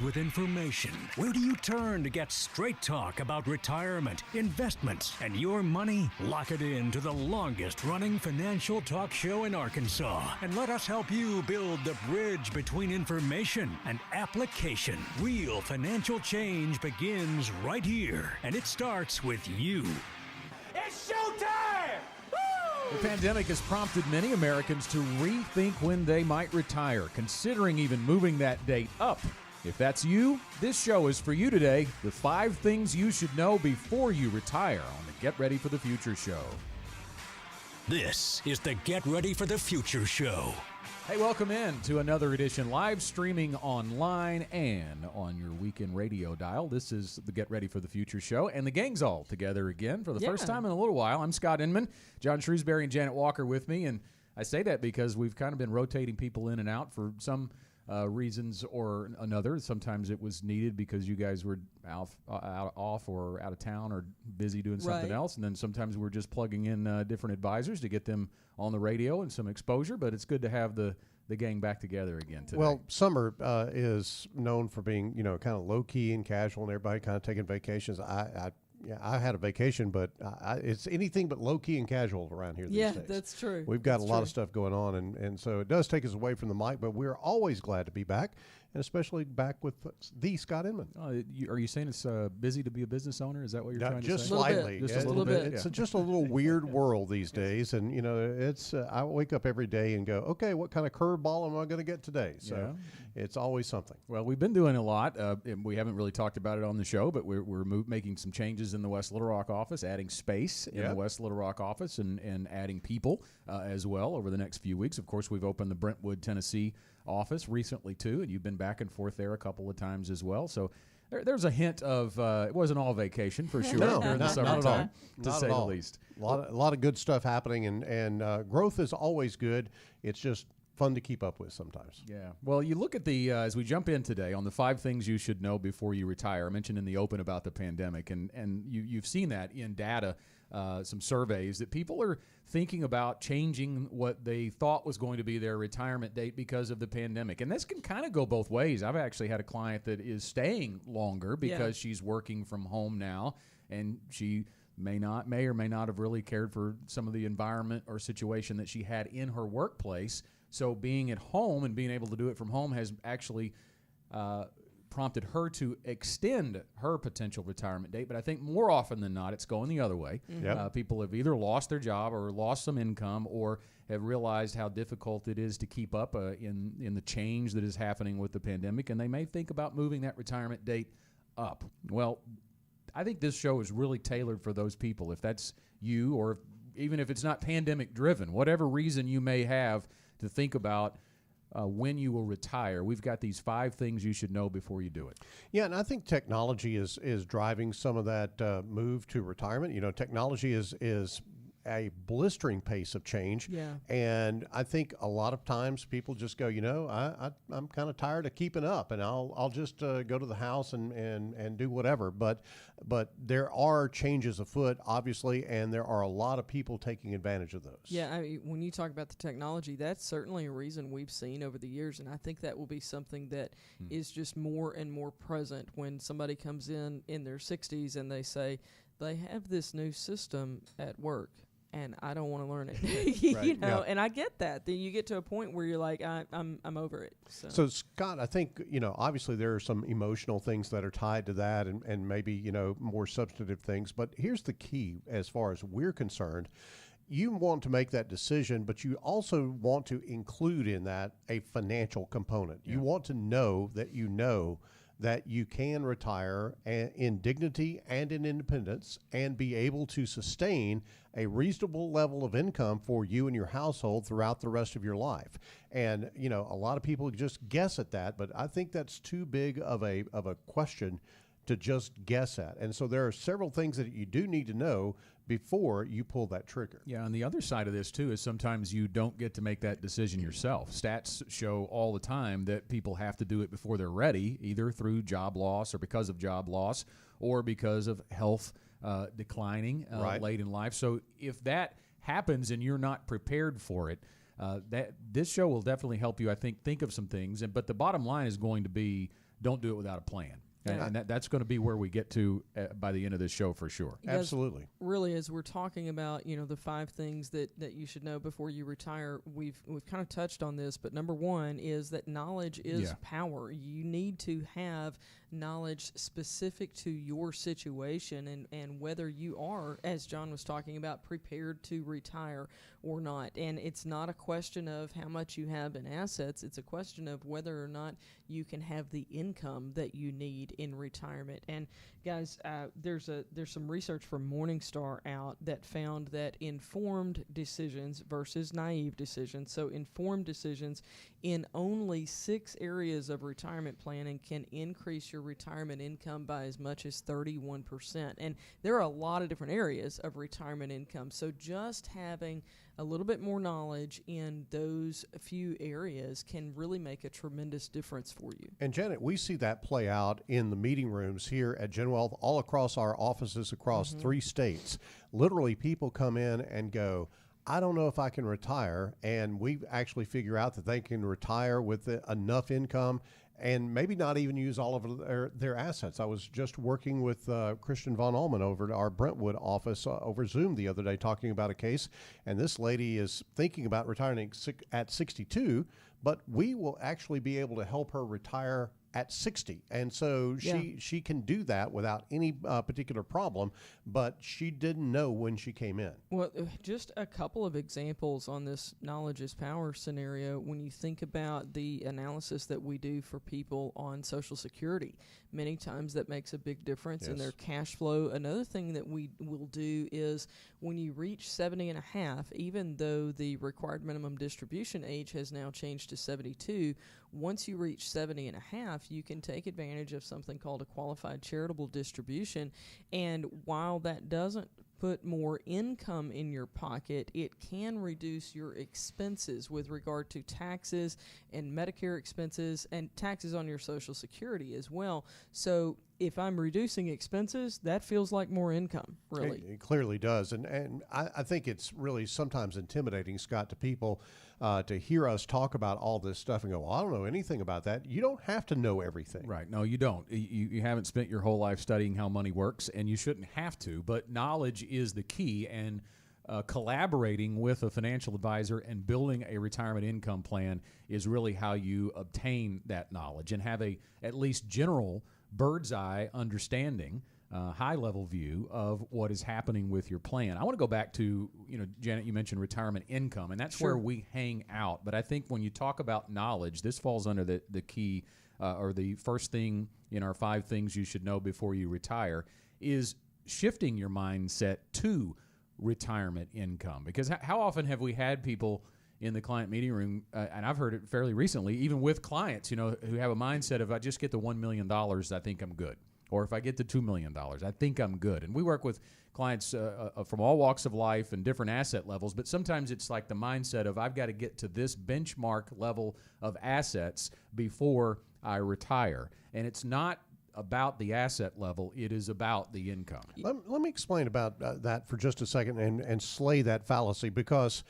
with information. Where do you turn to get straight talk about retirement, investments, and your money? Lock it in to the longest running financial talk show in Arkansas and let us help you build the bridge between information and application. Real financial change begins right here, and it starts with you. It's showtime! Woo! The pandemic has prompted many Americans to rethink when they might retire, considering even moving that date up. If that's you, this show is for you today. The 5 things you should know before you retire on the Get Ready for the Future show. This is the Get Ready for the Future show. Hey, welcome in to another edition, live streaming online and on your weekend radio dial. This is the Get Ready for the Future show, and the gang's all together again for the first time in a little while. I'm Scott Inman, John Shrewsbury and Janet Walker with me, and I say that because we've kind of been rotating people in and out for some reasons or another. Sometimes it was needed because you guys were off or out of town or busy doing something else, and then sometimes we're just plugging in different advisors to get them on the radio and some exposure. But it's good to have the gang back together again today. Well, summer is known for being, kind of low key and casual, and everybody kind of taking vacations. I had a vacation, but it's anything but low key and casual around here these days. Yeah, that's true. We've got a lot of stuff going on, and so it does take us away from the mic, but we're always glad to be back, and especially back with the Scott Inman. Are you saying it's busy to be a business owner? Is that what you're trying to say? Just slightly. Just a little bit. It's just a little weird world these days, and it's I wake up every day and go, okay, what kind of curveball am I going to get today? So it's always something. Well, we've been doing a lot. And we haven't really talked about it on the show, but we're making some changes in the West Little Rock office, adding space in the West Little Rock office, and adding people as well over the next few weeks. Of course, we've opened the Brentwood, Tennessee office recently too, and you've been back and forth there a couple of times as well. So there's a hint of it wasn't all vacation for sure during the summertime, to say the least. A lot of good stuff happening, and growth is always good. It's just fun to keep up with sometimes. Yeah. Well, you look at the as we jump in today on the 5 things you should know before you retire. I mentioned in the open about the pandemic, and you've seen that in data, some surveys, that people are thinking about changing what they thought was going to be their retirement date because of the pandemic. And this can kind of go both ways. I've actually had a client that is staying longer because she's working from home now, and she may or may not have really cared for some of the environment or situation that she had in her workplace. So being at home and being able to do it from home has actually prompted her to extend her potential retirement date. But I think more often than not, it's going the other way. Mm-hmm. People have either lost their job or lost some income, or have realized how difficult it is to keep up in the change that is happening with the pandemic, and they may think about moving that retirement date up. Well, I think this show is really tailored for those people. If that's you, or even if it's not pandemic driven, whatever reason you may have to think about when you will retire, we've got these 5 things you should know before you do it. Yeah, and I think technology is driving some of that move to retirement. Technology is a blistering pace of change. Yeah. And I think a lot of times people just go, I'm kind of tired of keeping up, and I'll just go to the house and do whatever. But there are changes afoot, obviously, and there are a lot of people taking advantage of those. Yeah, I mean, when you talk about the technology, that's certainly a reason we've seen over the years, and I think that will be something that is just more and more present when somebody comes in their 60s and they say they have this new system at work, and I don't want to learn it. Right, and I get that. Then you get to a point where you're like, I'm over it. So Scott, I think, obviously there are some emotional things that are tied to that, and maybe, more substantive things. But here's the key as far as we're concerned. You want to make that decision, but you also want to include in that a financial component. Yeah. You want to know that that you can retire in dignity and in independence and be able to sustain a reasonable level of income for you and your household throughout the rest of your life. And, a lot of people just guess at that, but I think that's too big of a question to just guess at. And so there are several things that you do need to know before you pull that trigger. Yeah, and the other side of this, too, is sometimes you don't get to make that decision yourself. Stats show all the time that people have to do it before they're ready, either through job loss or because of job loss or because of health declining late in life. So if that happens and you're not prepared for it, this show will definitely help you, I think of some things. But the bottom line is going to be don't do it without a plan. And that's going to be where we get to by the end of this show for sure. Absolutely. Really, as we're talking about, the 5 things that you should know before you retire, we've kind of touched on this, but number 1 is that knowledge is power. You need to have knowledge specific to your situation and whether you are, as John was talking about, prepared to retire or not. And it's not a question of how much you have in assets. It's a question of whether or not you can have the income that you need in retirement. And guys, there's some research from Morningstar out that found that informed decisions versus naive decisions. So informed decisions in only 6 areas of retirement planning can increase your retirement income by as much as 31%. And there are a lot of different areas of retirement income. So just having a little bit more knowledge in those few areas can really make a tremendous difference for you. And Janet, we see that play out in the meeting rooms here at Gen Wealth, all across our offices across 3 states. Literally, people come in and go, I don't know if I can retire, and we actually figure out that they can retire with enough income and maybe not even use all of their assets. I was just working with Christian Von Allman over at our Brentwood office over Zoom the other day talking about a case, and this lady is thinking about retiring at 62, but we will actually be able to help her retire at 60. And so she can do that without any particular problem, but she didn't know when she came in. Well, just a couple of examples on this knowledge is power scenario. When you think about the analysis that we do for people on Social Security, many times that makes a big difference in their cash flow. Another thing that we will do is when you reach 70 and a half, even though the required minimum distribution age has now changed to 72, once you reach 70 and a half, you can take advantage of something called a qualified charitable distribution. And while that doesn't put more income in your pocket, it can reduce your expenses with regard to taxes and Medicare expenses and taxes on your Social Security as well. So if I'm reducing expenses, that feels like more income, really. It clearly does. And I think it's really sometimes intimidating, Scott, to people to hear us talk about all this stuff and go, well, I don't know anything about that. You don't have to know everything. Right. No, you don't. You haven't spent your whole life studying how money works, and you shouldn't have to. But knowledge is the key, and collaborating with a financial advisor and building a retirement income plan is really how you obtain that knowledge and have a at least general bird's eye understanding, high level view of what is happening with your plan. I want to go back to, Janet, you mentioned retirement income, and that's where we hang out. But I think when you talk about knowledge, this falls under the key or the first thing in our 5 things you should know before you retire is shifting your mindset to retirement income. Because how often have we had people in the client meeting room, and I've heard it fairly recently, even with clients, who have a mindset of, I just get the $1 million, I think I'm good. Or if I get the $2 million, I think I'm good. And we work with clients from all walks of life and different asset levels, but sometimes it's like the mindset of, I've got to get to this benchmark level of assets before I retire. And it's not about the asset level, it is about the income. Let me explain about that for just a second and slay that fallacy, because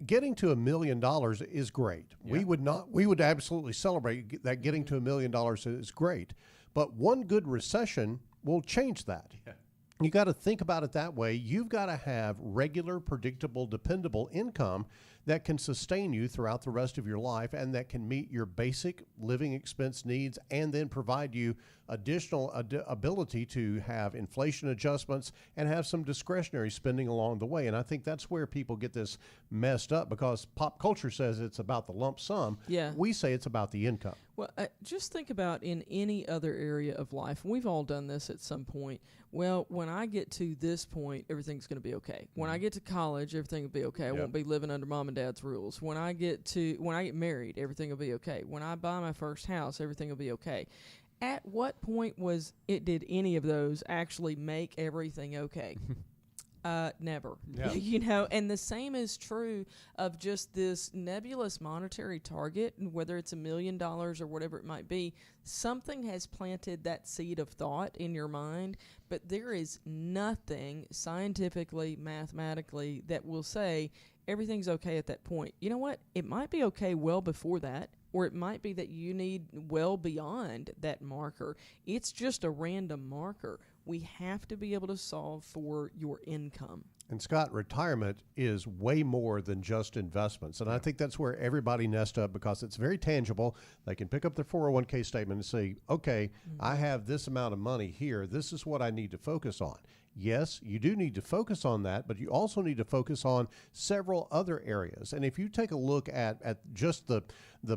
getting to $1 million is great. Yeah. We would absolutely celebrate that. Getting to $1 million is great, but one good recession will change that. Yeah. You got to think about it that way. You've got to have regular, predictable, dependable income that can sustain you throughout the rest of your life and that can meet your basic living expense needs and then provide you additional ability to have inflation adjustments and have some discretionary spending along the way. And I think that's where people get this messed up, because pop culture says it's about the lump sum. Yeah. We say it's about the income. Well, just think about in any other area of life. We've all done this at some point. Well, when I get to this point, everything's going to be okay. When I get to college, everything will be okay. I won't be living under mom and dad's rules. When I get married, everything will be okay. When I buy my first house, everything will be okay. At what point did any of those actually make everything okay? Never. Yeah. And the same is true of just this nebulous monetary target, whether it's $1 million or whatever it might be. Something has planted that seed of thought in your mind, but there is nothing scientifically, mathematically that will say everything's okay at that point. You know what? It might be okay well before that. or it might be that you need well beyond that marker. It's just a random marker. We have to be able to solve for your income. And Scott, retirement is way more than just investments. And I think that's where everybody nests up, because it's very tangible. They can pick up their 401k statement and say, okay, I have this amount of money here. This is what I need to focus on. Yes, you do need to focus on that, but you also need to focus on several other areas. And if you take a look at just the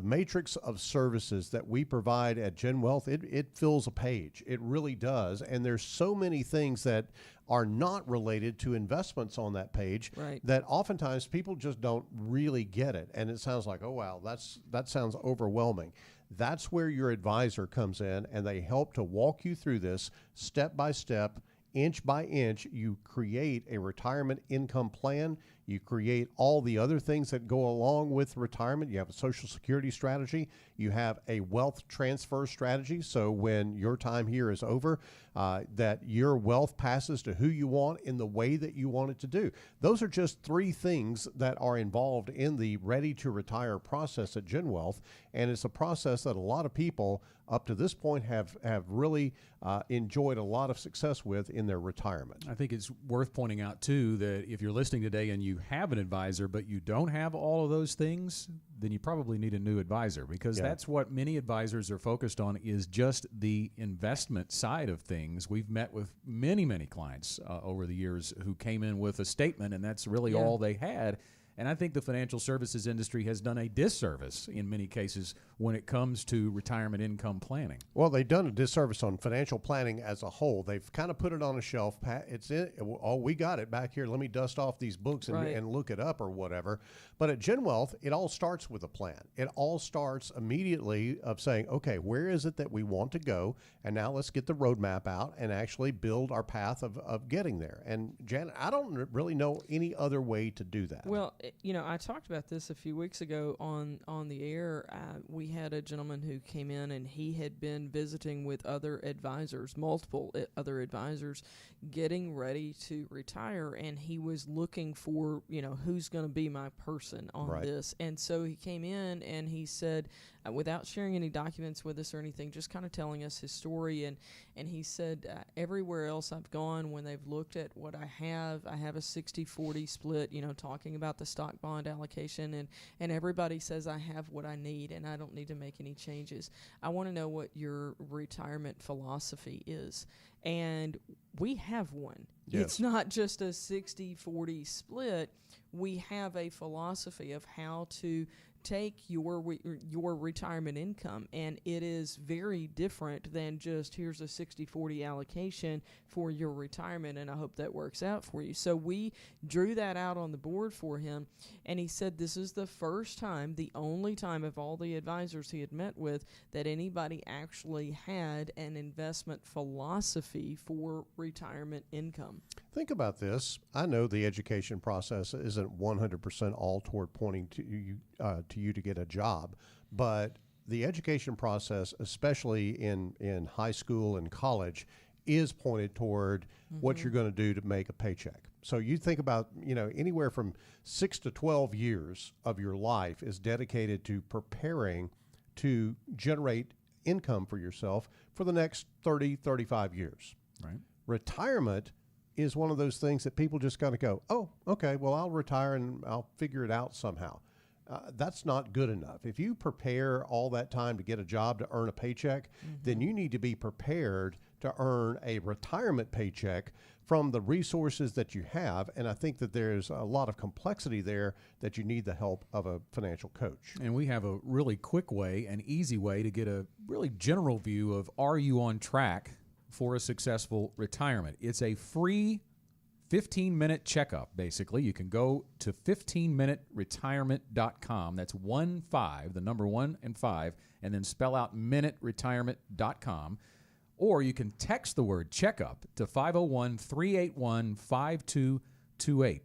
matrix of services that we provide at Gen Wealth, it fills a page. It really does. And there's so many things that are not related to investments on that page that oftentimes people just don't really get it. And it sounds like, oh, wow, that sounds overwhelming. That's where your advisor comes in, and they help to walk you through this step by step, inch by inch. You create a retirement income plan. You create all the other things that go along with retirement. You have a Social Security strategy. You have a wealth transfer strategy. So when your time here is over, that your wealth passes to who you want in the way that you want it to do. Those are just 3 things that are involved in the ready to retire process at Gen Wealth. And it's a process that a lot of people up to this point have really enjoyed a lot of success with in their retirement. I think it's worth pointing out, too, that if you're listening today and you have an advisor, but you don't have all of those things, then you probably need a new advisor, because that's what many advisors are focused on, is just the investment side of things. We've met with many, many clients over the years who came in with a statement, and that's really all they had. And I think the financial services industry has done a disservice in many cases when it comes to retirement income planning. Well, they've done a disservice on financial planning as a whole. They've kind of put it on a shelf. It's in, oh, we got it back here. Let me dust off these books and look it up or whatever. But at Gen Wealth, it all starts with a plan. It all starts immediately of saying, okay, where is it that we want to go? And now let's get the roadmap out and actually build our path of getting there. And Janet, I don't really know any other way to do that. Well, you know, I talked about this a few weeks ago on the air. We had a gentleman who came in, and he had been visiting with other advisors, multiple other advisors, getting ready to retire, and he was looking for, you know, who's going to be my person on this. And so he came in and he said, without sharing any documents with us or anything, just kind of telling us his story. And he said, everywhere else I've gone, when they've looked at what I have a 60-40 split, you know, talking about the stock bond allocation, and everybody says I have what I need and I don't need to make any changes. I want to know what your retirement philosophy is. And we have one. Yes. It's not just a 60-40 split. We have a philosophy of how to take your retirement income, and it is very different than just here's a 60-40 allocation for your retirement, and I hope that works out for you. So we drew that out on the board for him, and he said this is the first time, the only time of all the advisors he had met with, that anybody actually had an investment philosophy for retirement income. Think about this. I know the education process isn't 100% all toward pointing to you to get a job, but the education process, especially in high school and college, is pointed toward what you're going to do to make a paycheck. So you think about, you know, anywhere from 6 to 12 years of your life is dedicated to preparing to generate income for yourself for the next 30, 35 years. Right. Retirement is one of those things that people just kind of go, oh, okay, well, I'll retire and I'll figure it out somehow. That's not good enough. If you prepare all that time to get a job to earn a paycheck, then you need to be prepared to earn a retirement paycheck from the resources that you have. And I think that there's a lot of complexity there that you need the help of a financial coach. And we have a really quick way, an easy way to get a really general view of, are you on track for a successful retirement? It's a free 15-minute checkup, basically. You can go to 15minuteretirement.com. That's 15, the number 1 and 5, and then spell out minuteretirement.com. Or you can text the word checkup to 501-381-5228 to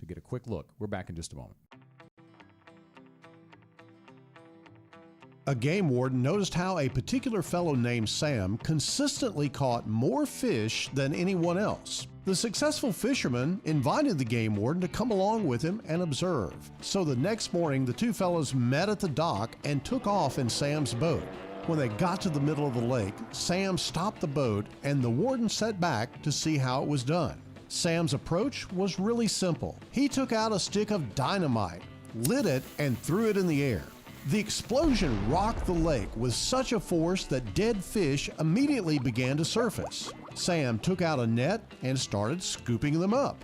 get a quick look. We're back in just a moment. A game warden noticed how a particular fellow named Sam consistently caught more fish than anyone else. The successful fisherman invited the game warden to come along with him and observe. So the next morning, the two fellows met at the dock and took off in Sam's boat. When they got to the middle of the lake, Sam stopped the boat and the warden sat back to see how it was done. Sam's approach was really simple. He took out a stick of dynamite, lit it, and threw it in the air. The explosion rocked the lake with such a force that dead fish immediately began to surface. Sam took out a net and started scooping them up.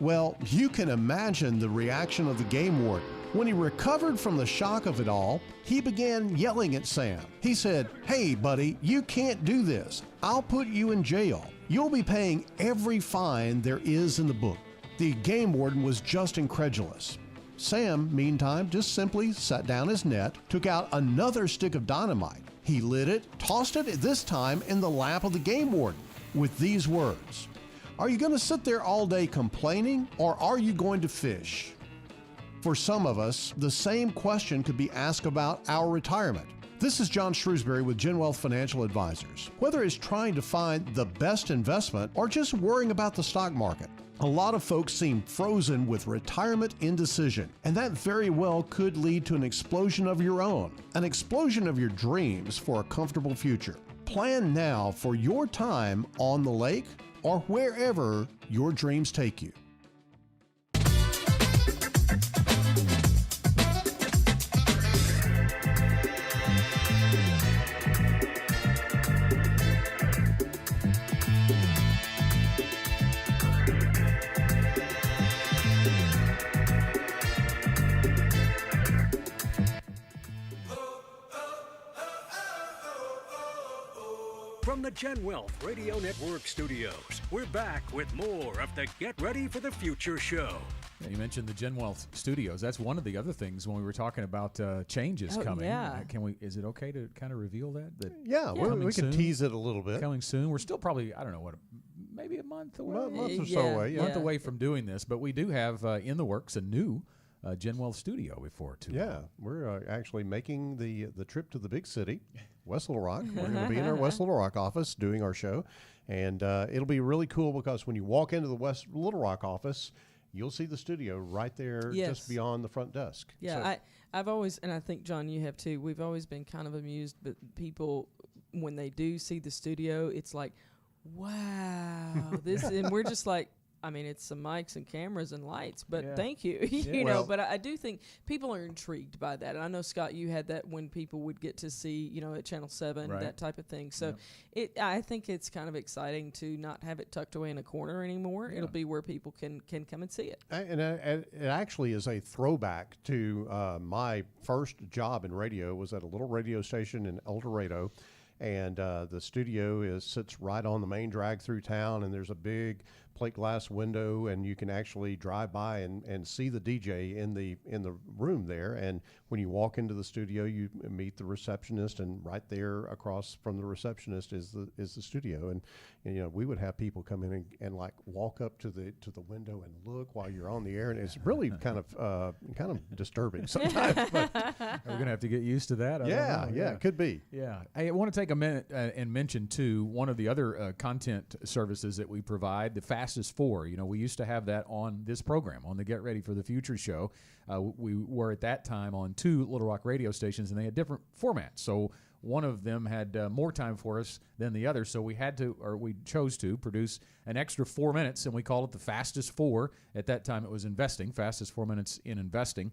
Well, you can imagine the reaction of the game warden. When he recovered from the shock of it all, he began yelling at Sam. He said, "Hey, buddy, you can't do this. I'll put you in jail. You'll be paying every fine there is in the book." The game warden was just incredulous. Sam, meantime, just simply set down his net, took out another stick of dynamite. He lit it, tossed it this time in the lap of the game warden with these words, "Are you going to sit there all day complaining, or are you going to fish?" For some of us, the same question could be asked about our retirement. This is John Shrewsbury with Gen Wealth Financial Advisors. Whether it's trying to find the best investment or just worrying about the stock market, a lot of folks seem frozen with retirement indecision, and that very well could lead to an explosion of your own, an explosion of your dreams for a comfortable future. Plan now for your time on the lake or wherever your dreams take you. From the Gen Wealth Radio Network studios, we're back with more of the Get Ready for the Future show. Yeah, you mentioned the Gen Wealth studios. That's one of the other things when we were talking about changes coming. Yeah. Is it okay to kind of reveal that? Yeah, we can tease it a little bit. Coming soon. We're still probably, I don't know, maybe a month away? Month or so away, yeah. Month away from doing this, but we do have in the works a new Gen Wealth studio before too. Yeah, we're actually making the trip to the big city, West Little Rock. We're going to be in our West Little Rock office doing our show, and it'll be really cool because when you walk into the West Little Rock office, you'll see the studio right there, just beyond the front desk. Yeah, so I've always, and I think, John, you have too, we've always been kind of amused, but people, when they do see the studio, it's like, wow, this, and we're just like, I mean, it's some mics and cameras and lights, but thank you, you know. But I do think people are intrigued by that. And I know, Scott, you had that when people would get to see, at Channel 7, that type of thing. So I think it's kind of exciting to not have it tucked away in a corner anymore. Yeah. It'll be where people can come and see it. And it actually is a throwback to my first job in radio was at a little radio station in El Dorado. And the studio sits right on the main drag through town, and there's a big plate glass window, and you can actually drive by and see the DJ in the room there. And when you walk into the studio, you meet the receptionist, and right there across from the receptionist is the studio. And we would have people come in and like walk up to the window and look while you're on the air, and it's really kind of disturbing sometimes. But we're gonna have to get used to that. Yeah, it could be. Yeah, I want to take a minute and mention too one of the other content services that we provide, the Fastest Four. We used to have that on this program, on the Get Ready for the Future show. We were at that time on 2 Little Rock radio stations, and they had different formats. So one of them had more time for us than the other, so we chose to produce an extra 4 minutes, and we called it the Fastest Four. At that time, it was investing, Fastest 4 minutes in investing.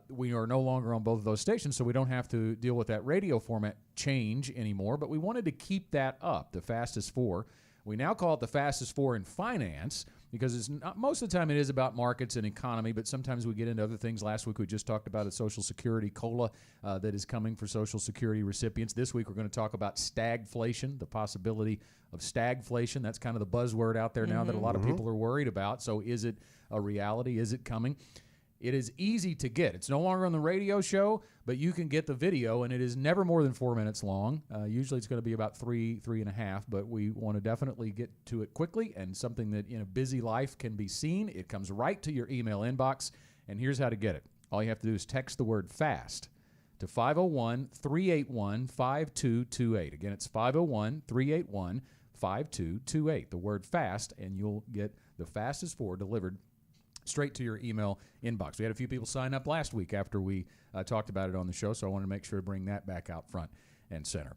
We are no longer on both of those stations, so we don't have to deal with that radio format change anymore, but we wanted to keep that up, the Fastest Four. We now call it the Fastest Four in finance because it's not, most of the time it is about markets and economy, but sometimes we get into other things. Last week we just talked about a Social Security COLA that is coming for Social Security recipients. This week we're going to talk about stagflation, the possibility of stagflation. That's kind of the buzzword out there now that a lot of people are worried about. So is it a reality? Is it coming? It is easy to get. It's no longer on the radio show, but you can get the video, and it is never more than 4 minutes long. Usually it's going to be about three and a half, but we want to definitely get to it quickly, and something that in a busy life can be seen. It comes right to your email inbox, and here's how to get it. All you have to do is text the word FAST to 501-381-5228. Again, it's 501-381-5228. 5228. The word FAST, and you'll get the fastest four delivered straight to your email inbox. We had a few people sign up last week after we talked about it on the show, so I wanted to make sure to bring that back out front and center.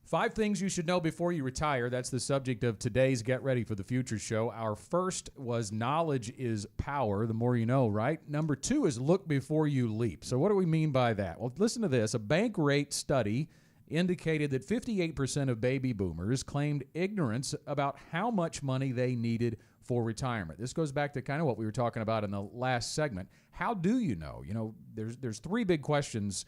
5 things you should know before you retire. That's the subject of today's Get Ready for the Future show. Our first was knowledge is power. The more you know, right? Number 2 is look before you leap. So what do we mean by that? Well, listen to this. A bank rate study indicated that 58% of baby boomers claimed ignorance about how much money they needed for retirement. This goes back to kind of what we were talking about in the last segment. How do you know? You know, there's 3 big questions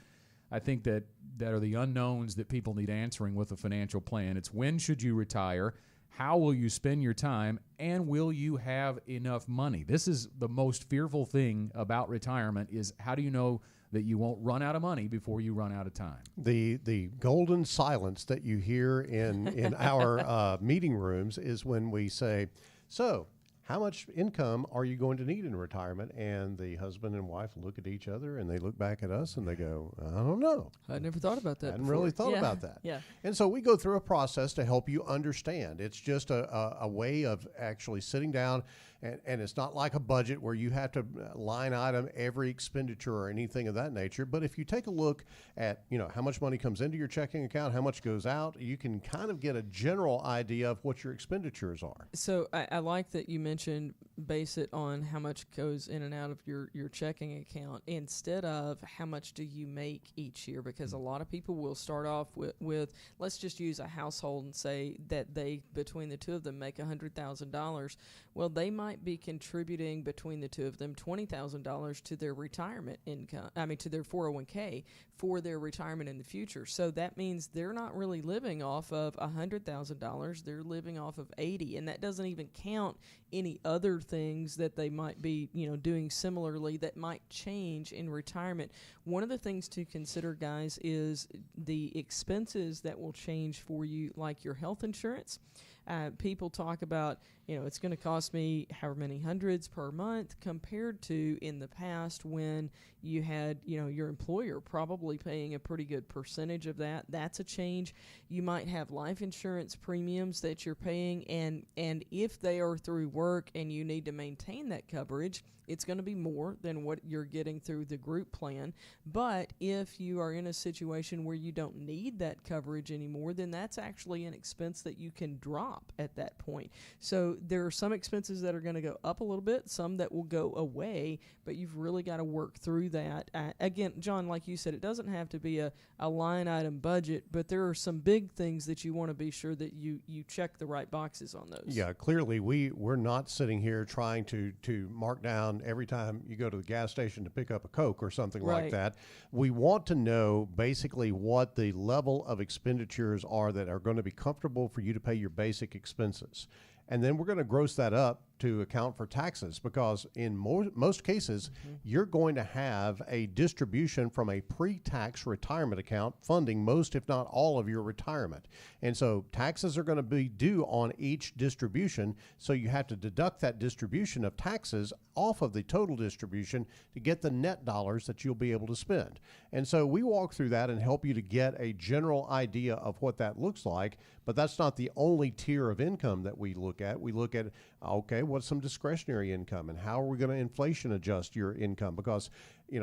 I think that are the unknowns that people need answering with a financial plan. It's when should you retire? How will you spend your time? And will you have enough money? This is the most fearful thing about retirement is how do you know that you won't run out of money before you run out of time? The golden silence that you hear in our meeting rooms is when we say, so how much income are you going to need in retirement? And the husband and wife look at each other and they look back at us and they go, I don't know. I never thought about that. I hadn't really thought about that. Yeah. And so we go through a process to help you understand. It's just a way of actually sitting down, and it's not like a budget where you have to line item every expenditure or anything of that nature. But if you take a look at, how much money comes into your checking account, how much goes out, you can kind of get a general idea of what your expenditures are. So I like that you mentioned base it on how much goes in and out of your checking account instead of how much do you make each year, because a lot of people will start off with let's just use a household and say that they, between the two of them, make $100,000. Well, they might be contributing between the two of them $20,000 to their retirement income, to their 401k for their retirement in the future. So that means they're not really living off of $100,000. They're living off of 80, and that doesn't even count any other things that they might be, doing similarly that might change in retirement. One of the things to consider, guys, is the expenses that will change for you, like your health insurance. People talk about, it's going to cost me however many hundreds per month compared to in the past when you had, your employer probably paying a pretty good percentage of that. That's a change. You might have life insurance premiums that you're paying, and if they are through work and you need to maintain that coverage, it's going to be more than what you're getting through the group plan. But if you are in a situation where you don't need that coverage anymore, then that's actually an expense that you can drop at that point. So there are some expenses that are going to go up a little bit, some that will go away, but you've really got to work through that. Again, John, like you said, it doesn't have to be a line item budget, but there are some big things that you want to be sure that you check the right boxes on those. Yeah, clearly we're not sitting here trying to mark down every time you go to the gas station to pick up a Coke or something like that. We want to know basically what the level of expenditures are that are going to be comfortable for you to pay your basic expenses. And then we're going to gross that up to account for taxes, because in most cases, you're going to have a distribution from a pre-tax retirement account funding most, if not all, of your retirement. And so taxes are going to be due on each distribution, so you have to deduct that distribution of taxes off of the total distribution to get the net dollars that you'll be able to spend. And so we walk through that and help you to get a general idea of what that looks like, but that's not the only tier of income that we look at. We look at, okay, what's some discretionary income, and how are we going to inflation adjust your income? Because,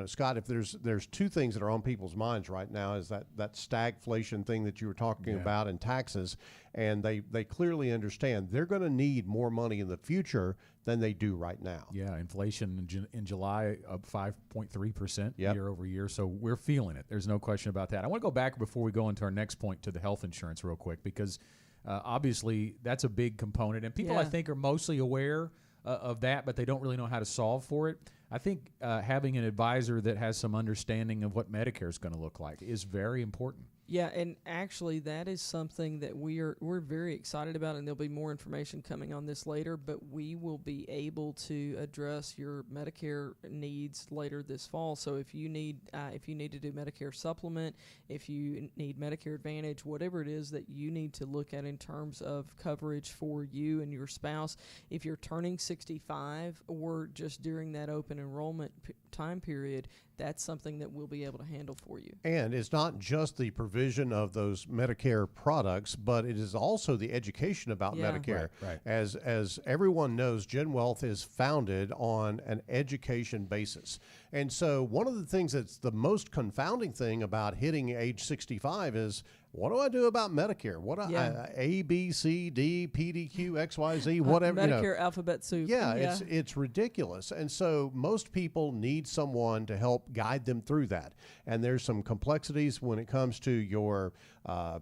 Scott, if there's 2 things that are on people's minds right now is that stagflation thing that you were talking about in taxes, and they clearly understand they're going to need more money in the future than they do right now. Yeah, inflation in July up 5.3% year over year, so we're feeling it. There's no question about that. I want to go back before we go into our next point to the health insurance real quick, because obviously that's a big component, and people I think are mostly aware of that, but they don't really know how to solve for it. I think having an advisor that has some understanding of what Medicare is going to look like is very important. Yeah, and actually that is something that we're very excited about, and there'll be more information coming on this later, but we will be able to address your Medicare needs later this fall. So if you need to do Medicare supplement, if you need Medicare Advantage, whatever it is that you need to look at in terms of coverage for you and your spouse, if you're turning 65 or just during that open enrollment time period, that's something that we'll be able to handle for you. And it's not just the provision of those Medicare products, but it is also the education about Medicare. Right. As everyone knows, Gen Wealth is founded on an education basis. And so one of the things that's the most confounding thing about hitting age 65 is, what do I do about Medicare? A, B, C, D, P, D, Q, X, Y, Z, whatever. Medicare alphabet soup. Yeah, it's ridiculous. And so most people need someone to help guide them through that. And there's some complexities when it comes to your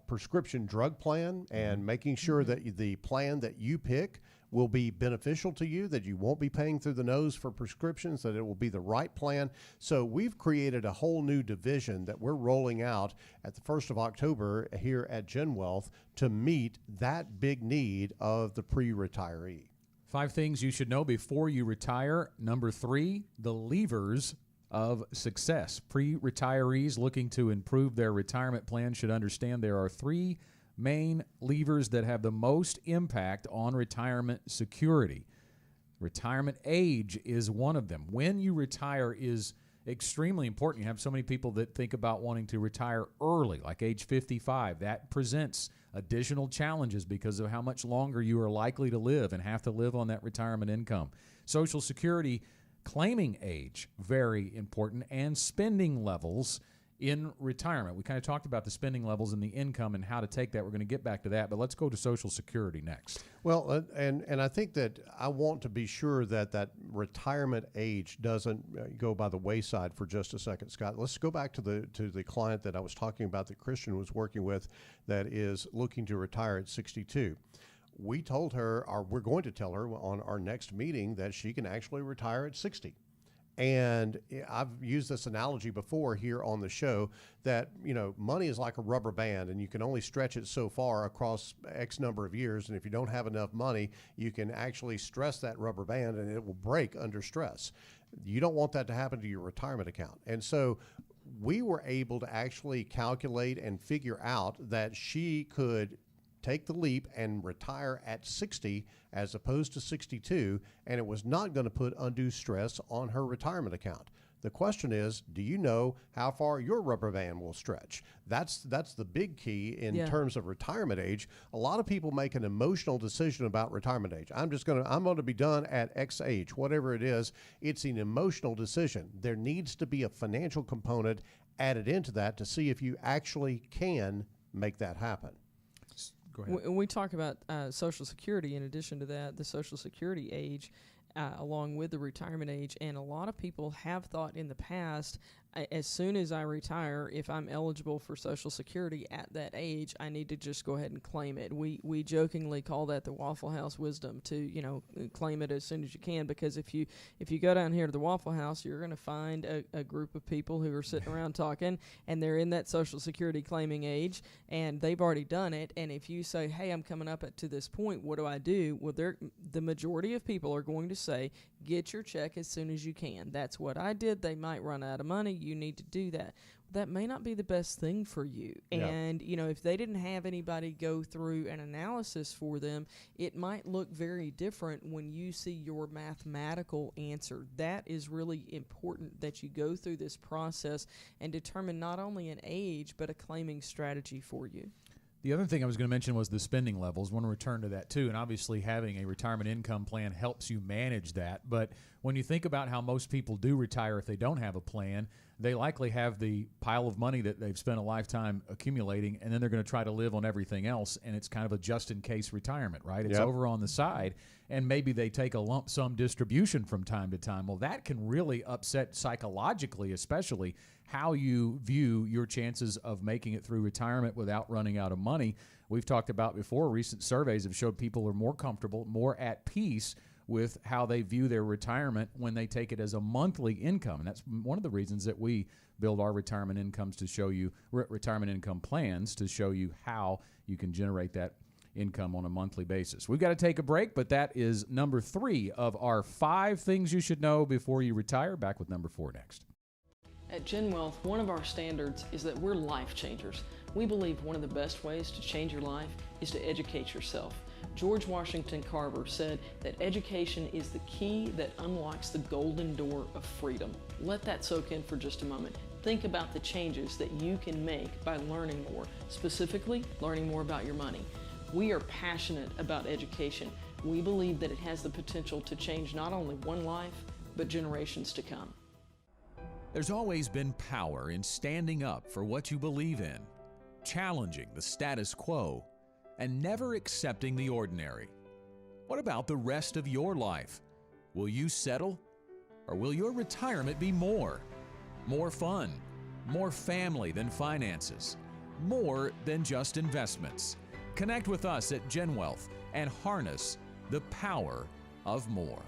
prescription drug plan and making sure that the plan that you pick will be beneficial to you, that you won't be paying through the nose for prescriptions, that it will be the right plan. So we've created a whole new division that we're rolling out at the 1st of October here at Gen Wealth to meet that big need of the pre-retiree. 5 things you should know before you retire. Number 3, the levers of success. Pre-retirees looking to improve their retirement plan should understand there are 3 main levers that have the most impact on retirement security. Retirement age is one of them. When you retire is extremely important. You have so many people that think about wanting to retire early, like age 55. That presents additional challenges because of how much longer you are likely to live and have to live on that retirement income. Social Security claiming age, very important, and spending levels in retirement. We kind of talked about the spending levels and the income and how to take that. We're going to get back to that, but let's go to Social Security next. Well, and I think that I want to be sure that that retirement age doesn't go by the wayside for just a second, Scott. Let's go back to the client that I was talking about that Christian was working with that is looking to retire at 62. We told her, or we're going to tell her on our next meeting, that she can actually retire at 60. And I've used this analogy before here on the show that, money is like a rubber band and you can only stretch it so far across X number of years. And if you don't have enough money, you can actually stress that rubber band and it will break under stress. You don't want that to happen to your retirement account. And so we were able to actually calculate and figure out that she could take the leap and retire at 60 as opposed to 62, and it was not going to put undue stress on her retirement account. The question is, do you know how far your rubber band will stretch? That's the big key in terms of retirement age. A lot of people make an emotional decision about retirement age. I'm going to be done at X age, whatever it is. It's an emotional decision. There needs to be a financial component added into that to see if you actually can make that happen. Go ahead. When we talk about Social Security, in addition to that, the Social Security age, along with the retirement age, and a lot of people have thought in the past, as soon as I retire, if I'm eligible for Social Security at that age, I need to just go ahead and claim it. We jokingly call that the Waffle House wisdom, to claim it as soon as you can, because if you go down here to the Waffle House, you're going to find a group of people who are sitting around talking, and they're in that Social Security claiming age, and they've already done it. And if you say, "Hey, I'm coming up to this point, what do I do?" Well, the majority of people are going to say, "Get your check as soon as you can." That's what I did. They might run out of money. You need to do that. That may not be the best thing for you. Yeah. And, if they didn't have anybody go through an analysis for them, it might look very different when you see your mathematical answer. That is really important, that you go through this process and determine not only an age, but a claiming strategy for you. The other thing I was going to mention was the spending levels. I want to return to that too, and obviously having a retirement income plan helps you manage that. But when you think about how most people do retire if they don't have a plan, they likely have the pile of money that they've spent a lifetime accumulating, and then they're going to try to live on everything else, and it's kind of a just-in-case retirement, right? It's over on the side, and maybe they take a lump sum distribution from time to time. Well, that can really upset psychologically, especially how you view your chances of making it through retirement without running out of money. We've talked about before, recent surveys have showed people are more comfortable, more at peace with how they view their retirement when they take it as a monthly income. And that's one of the reasons that we build our retirement incomes to show you, retirement income plans to show you how you can generate that income on a monthly basis. We've got to take a break, but that is number 3 of our 5 things you should know before you retire. Back with number 4 next. At Gen Wealth, one of our standards is that we're life changers. We believe one of the best ways to change your life is to educate yourself. George Washington Carver said that education is the key that unlocks the golden door of freedom. Let that soak in for just a moment. Think about the changes that you can make by learning more, specifically learning more about your money. We are passionate about education. We believe that it has the potential to change not only one life, but generations to come. There's always been power in standing up for what you believe in, challenging the status quo, and never accepting the ordinary. What about the rest of your life? Will you settle? Or will your retirement be more? More fun, more family than finances, more than just investments. Connect with us at GenWealth and harness the power of more.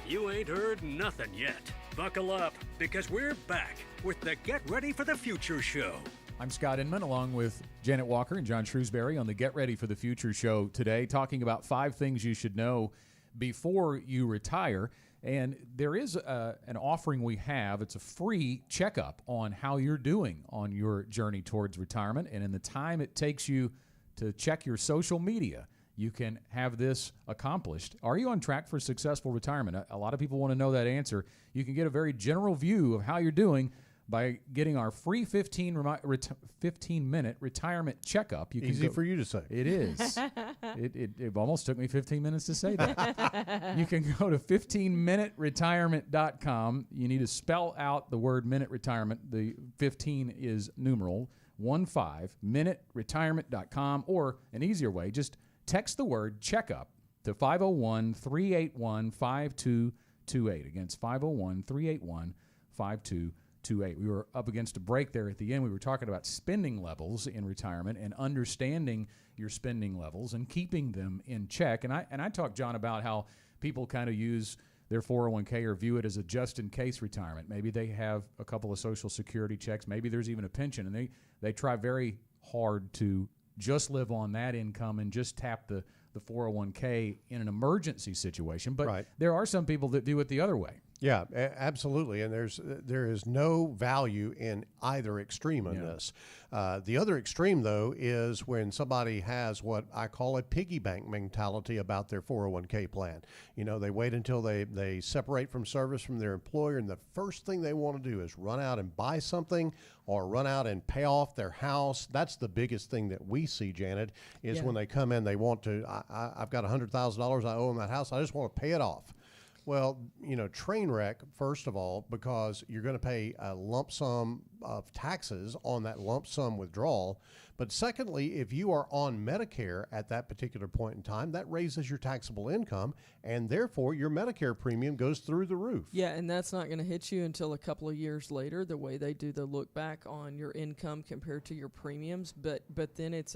You ain't heard nothing yet. Buckle up, because we're back with the Get Ready for the Future show. I'm Scott Inman, along with Janet Walker and John Shrewsbury on the Get Ready for the Future show today, talking about 5 things you should know before you retire. And there is an offering we have. It's a free checkup on how you're doing on your journey towards retirement. And in the time it takes you to check your social media, you can have this accomplished. Are you on track for successful retirement? A lot of people want to know that answer. You can get a very general view of how you're doing by getting our free 15-minute retirement checkup. Easy for you to say. It is. It almost took me 15 minutes to say that. You can go to 15minuteretirement.com. You need to spell out the word minute retirement. The 15 is numeral 15minuteretirement.com, or an easier way, just text the word checkup to 501-381-5228. Again, it's 501-381-5228. We were up against a break there at the end. We were talking about spending levels in retirement and understanding your spending levels and keeping them in check. And I talked, John, about how people kind of use their 401k or view it as a just-in-case retirement. Maybe they have a couple of Social Security checks. Maybe there's even a pension, and they try very hard to just live on that income and just tap the 401k in an emergency situation. But there are some people that do it the other way. Yeah, absolutely. And there is no value in either extreme on this. The other extreme, though, is when somebody has what I call a piggy bank mentality about their 401k plan. You know, they wait until they separate from service from their employer, and the first thing they want to do is run out and buy something or run out and pay off their house. That's the biggest thing that we see, Janet, is when they come in, they want to, I've got $100,000 I owe on that house. I just want to pay it off. Well, you know, train wreck, first of all, because you're going to pay a lump sum of taxes on that lump sum withdrawal. But secondly, if you are on Medicare at that particular point in time, that raises your taxable income, and therefore your Medicare premium goes through the roof. Yeah, and that's not going to hit you until a couple of years later, the way they do the look back on your income compared to your premiums. But then it's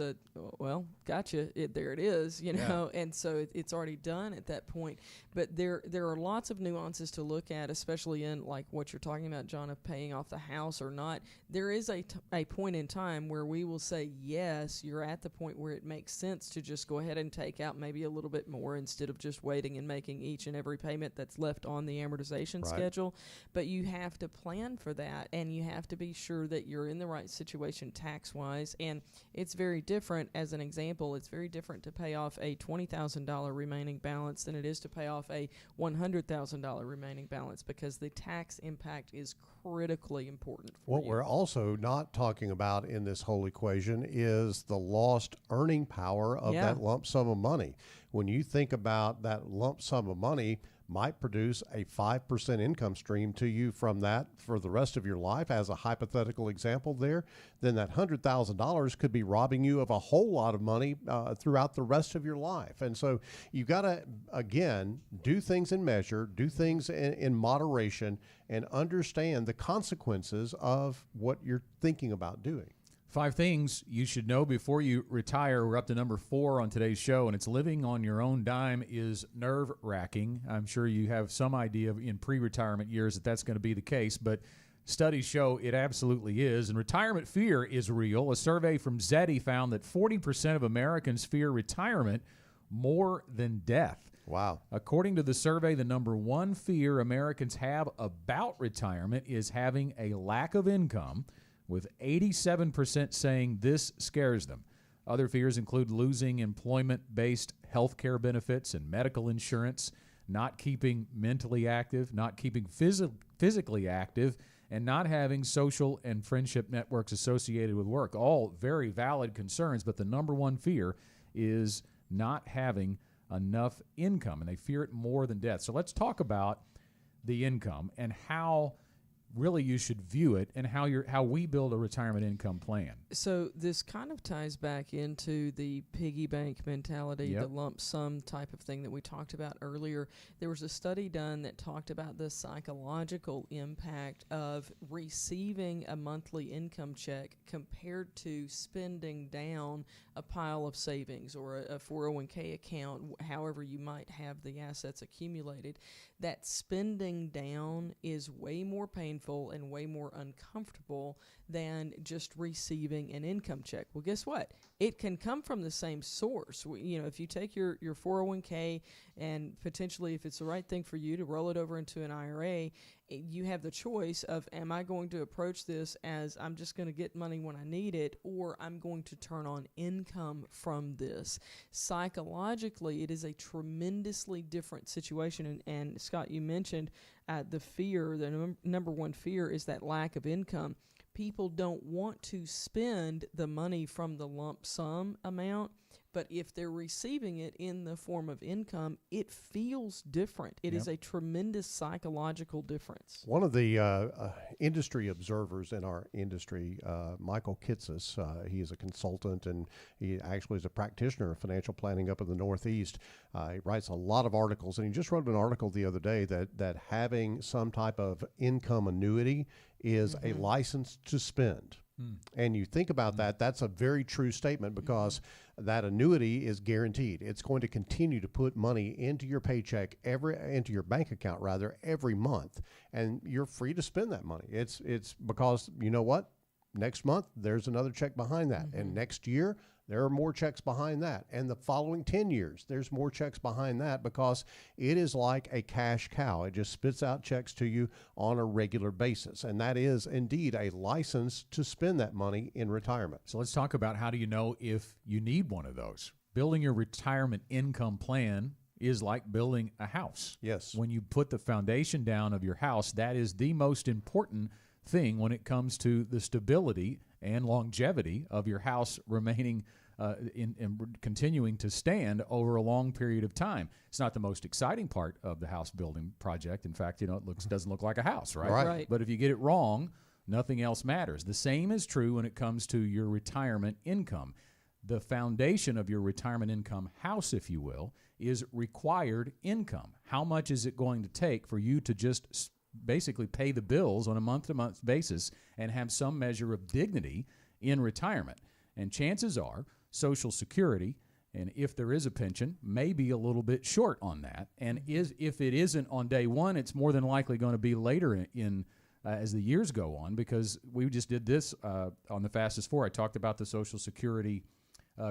gotcha, there it is, you know, and so it's already done at that point. But there are lots of nuances to look at, especially in like what you're talking about, John, of paying off the house or not. There is a point in time where we will say, yes, you're at the point where it makes sense to just go ahead and take out maybe a little bit more instead of just waiting and making each and every payment that's left on the amortization schedule. But you have to plan for that, and you have to be sure that you're in the right situation tax-wise. And it's very different. As an example, it's very different to pay off a $20,000 remaining balance than it is to pay off a $100,000 remaining balance, because the tax impact is critically important for What we're also not talking about in this whole equation is the lost earning power of that lump sum of money. When you think about that lump sum of money might produce a 5% income stream to you from that for the rest of your life, as a hypothetical example there, then that $100,000 could be robbing you of a whole lot of money throughout the rest of your life. And so you've got to, again, do things in measure, do things in moderation, and understand the consequences of what you're thinking about doing. 5 things you should know before you retire. We're up to number 4 on today's show, and it's living on your own dime is nerve-wracking. I'm sure you have some idea in pre-retirement years that that's going to be the case, but studies show it absolutely is. And retirement fear is real. A survey from Zeti found that 40% of Americans fear retirement more than death. Wow. According to the survey, the number 1 fear Americans have about retirement is having a lack of income, with 87% saying this scares them. Other fears include losing employment-based health care benefits and medical insurance, not keeping mentally active, not keeping physically active, and not having social and friendship networks associated with work. All very valid concerns, but the number 1 fear is not having enough income, and they fear it more than death. So let's talk about the income and how really you should view it and how we build a retirement income plan. So this kind of ties back into the piggy bank mentality, Yep. the lump sum type of thing that we talked about earlier. There was a study done that talked about the psychological impact of receiving a monthly income check compared to spending down a pile of savings or a 401k account, however you might have the assets accumulated. That spending down is way more painful and way more uncomfortable than just receiving an income check. Well, guess what? It can come from the same source. If you take your 401k and potentially, if it's the right thing for you, to roll it over into an IRA, you have the choice of, am I going to approach this as I'm just going to get money when I need it, or I'm going to turn on income from this? Psychologically, it is a tremendously different situation. And Scott, you mentioned the fear, the number 1 fear is that lack of income. People don't want to spend the money from the lump sum amount, but if they're receiving it in the form of income, it feels different. It is a tremendous psychological difference. One of the industry observers in our industry, Michael Kitsis, he is a consultant and he actually is a practitioner of financial planning up in the Northeast. He writes a lot of articles, and he just wrote an article the other day that having some type of income annuity is a license to spend. And you think about that, that's a very true statement, because that annuity is guaranteed. It's going to continue to put money into your paycheck, into your bank account rather, every month. And you're free to spend that money. It's because, you know what? Next month, there's another check behind that. And next year, there are more checks behind that. And the following 10 years, there's more checks behind that, because it is like a cash cow. It just spits out checks to you on a regular basis. And that is indeed a license to spend that money in retirement. So let's talk about, how do you know if you need one of those? Building your retirement income plan is like building a house. Yes. When you put the foundation down of your house, that is the most important thing when it comes to the stability and longevity of your house remaining and continuing to stand over a long period of time. It's not the most exciting part of the house building project. In fact, it doesn't look like a house, right? Right. But if you get it wrong, nothing else matters. The same is true when it comes to your retirement income. The foundation of your retirement income house, if you will, is required income. How much is it going to take for you to just basically pay the bills on a month-to-month basis and have some measure of dignity in retirement? And chances are Social Security, and if there is a pension, may be a little bit short on that. And if it isn't on day one, it's more than likely going to be later in as the years go on, because we just did this on the Fastest Four. I talked about the Social Security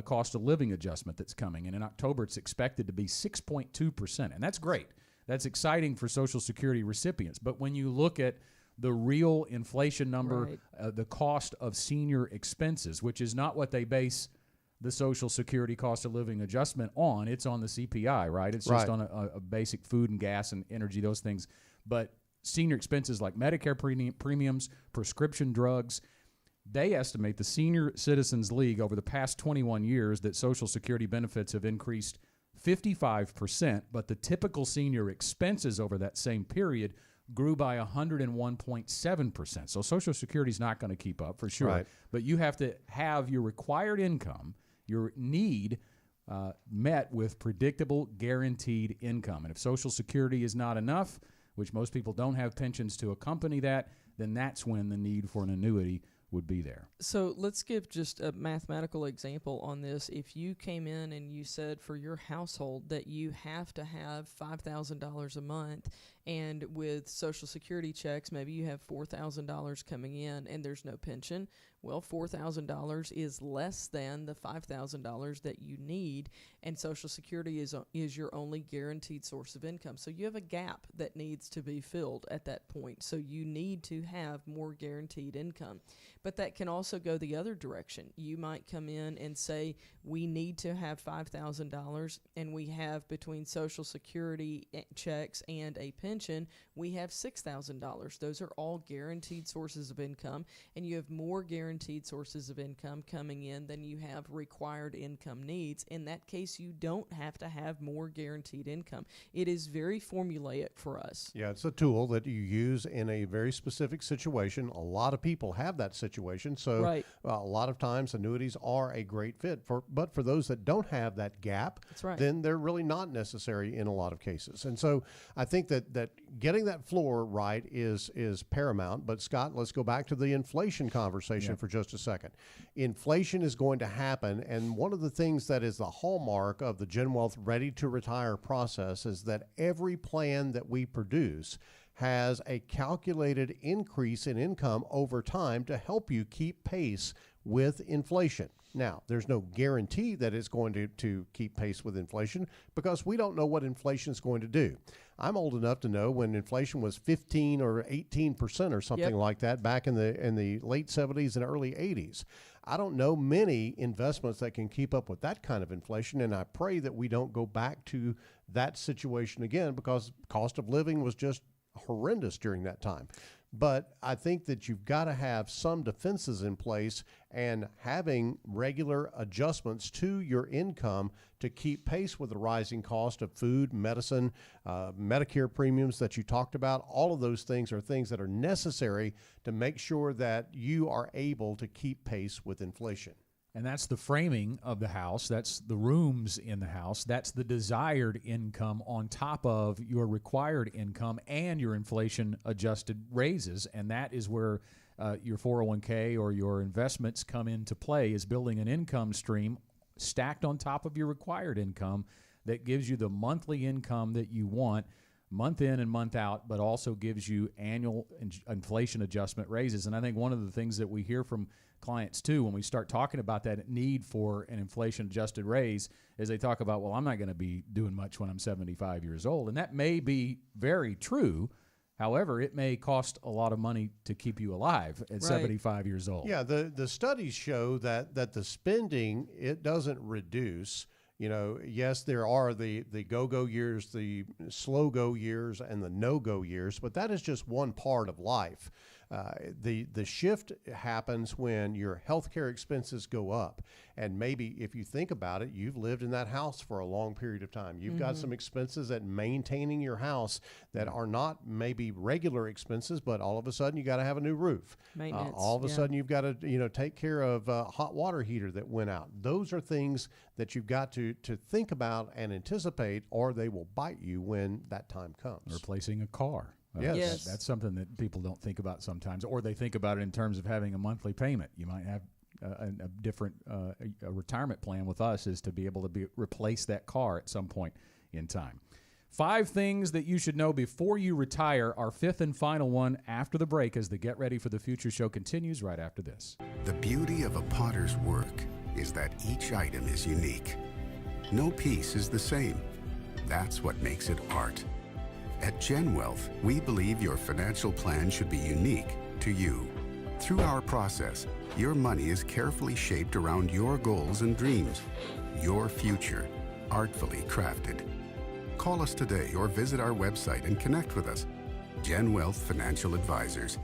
cost of living adjustment that's coming, and in October it's expected to be 6.2%, and that's great. That's exciting for Social Security recipients. But when you look at the real inflation number, the cost of senior expenses, which is not what they base the Social Security cost of living adjustment on. It's on the CPI, right? It's just on a basic food and gas and energy, those things. But senior expenses like Medicare premiums, prescription drugs, they estimate, the Senior Citizens League, over the past 21 years that Social Security benefits have increased 55%, but the typical senior expenses over that same period grew by 101.7%. So Social Security is not going to keep up for sure, but you have to have your required income, your need met with predictable, guaranteed income. And if Social Security is not enough, which most people don't have pensions to accompany that, then that's when the need for an annuity would be there. So let's give just a mathematical example on this. If you came in and you said for your household that you have to have $5,000 a month, and with Social Security checks, maybe you have $4,000 coming in and there's no pension, well, $4,000 is less than the $5,000 that you need, and Social Security is your only guaranteed source of income. So you have a gap that needs to be filled at that point. So you need to have more guaranteed income. But that can also go the other direction. You might come in and say, we need to have $5,000, and we have between Social Security checks and a pension, we have $6,000. Those are all guaranteed sources of income, and you have more guaranteed sources of income coming in than you have required income needs. In that case, you don't have to have more guaranteed income. It is very formulaic for us. Yeah, it's a tool that you use in a very specific situation. A lot of people have that situation, so Right. A lot of times annuities are a great fit. But for those that don't have that gap, That's right. then they're really not necessary in a lot of cases. And so I think that getting that floor right is paramount. But Scott, let's go back to the inflation conversation for just a second. Inflation is going to happen, and one of the things that is the hallmark of the Gen Wealth Ready to Retire process is that every plan that we produce has a calculated increase in income over time to help you keep pace with inflation. Now, there's no guarantee that it's going to keep pace with inflation because we don't know what inflation is going to do. I'm old enough to know when inflation was 15 or 18% or something like that back in the late 70s and early 80s. I don't know many investments that can keep up with that kind of inflation, and I pray that we don't go back to that situation again because cost of living was just horrendous during that time. But I think that you've got to have some defenses in place and having regular adjustments to your income to keep pace with the rising cost of food, medicine, Medicare premiums that you talked about. All of those things are things that are necessary to make sure that you are able to keep pace with inflation. And that's the framing of the house. That's the rooms in the house. That's the desired income on top of your required income and your inflation-adjusted raises. And that is where your 401k or your investments come into play, is building an income stream stacked on top of your required income that gives you the monthly income that you want month in and month out, but also gives you annual inflation adjustment raises. And I think one of the things that we hear from clients too when we start talking about that need for an inflation adjusted raise is they talk about, well, I'm not going to be doing much when I'm 75 years old. And that may be very true. However, it may cost a lot of money to keep you alive at 75 years old. Yeah, the studies show that the spending, it doesn't reduce. You know, yes, there are the go-go years, the slow-go years, and the no-go years, but that is just one part of life. The shift happens when your healthcare expenses go up. And maybe if you think about it, you've lived in that house for a long period of time. You've got some expenses at maintaining your house that are not maybe regular expenses, but all of a sudden you got to have a new roof. Maintenance. All of a sudden you've got to take care of a hot water heater that went out. Those are things that you've got to think about and anticipate, or they will bite you when that time comes. Replacing a car. Yes. That's something that people don't think about sometimes, or they think about it in terms of having a monthly payment. You might have a different a retirement plan with us is to be able to replace that car at some point in time. 5 things that you should know before you retire. Our 5th and final one after the break as the Get Ready for the Future show continues right after this. The beauty of a potter's work is that each item is unique. No piece is the same. That's what makes it art. At Gen Wealth, we believe your financial plan should be unique to you. Through our process, your money is carefully shaped around your goals and dreams. Your future, artfully crafted. Call us today or visit our website and connect with us. Gen Wealth Financial Advisors.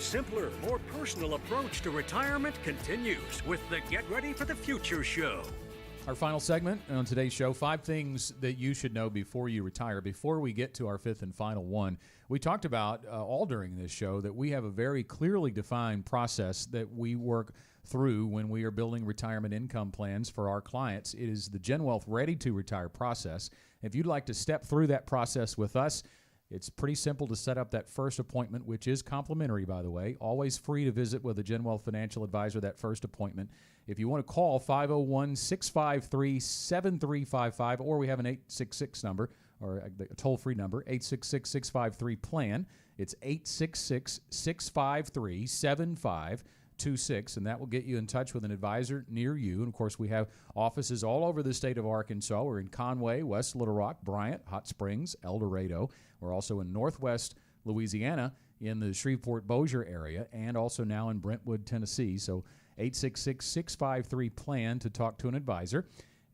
simpler, more personal approach to retirement continues with the Get Ready for the Future show. Our final segment on today's show, 5 things that you should know before you retire. Before we get to our 5th and final one, we talked about all during this show that we have a very clearly defined process that we work through when we are building retirement income plans for our clients. It is the GenWealth Ready to Retire process. If you'd like to step through that process with us, it's pretty simple to set up that first appointment, which is complimentary, by the way. Always free to visit with a GenWealth financial advisor, that first appointment. If you want to call 501-653-7355, or we have an 866 number, or a toll-free number, 866-653-PLAN. It's 866-653-7526, and that will get you in touch with an advisor near you. And, of course, we have offices all over the state of Arkansas. We're in Conway, West Little Rock, Bryant, Hot Springs, El Dorado. We're also in Northwest Louisiana in the Shreveport-Bossier area, and also now in Brentwood, Tennessee. So 866-653-PLAN to talk to an advisor.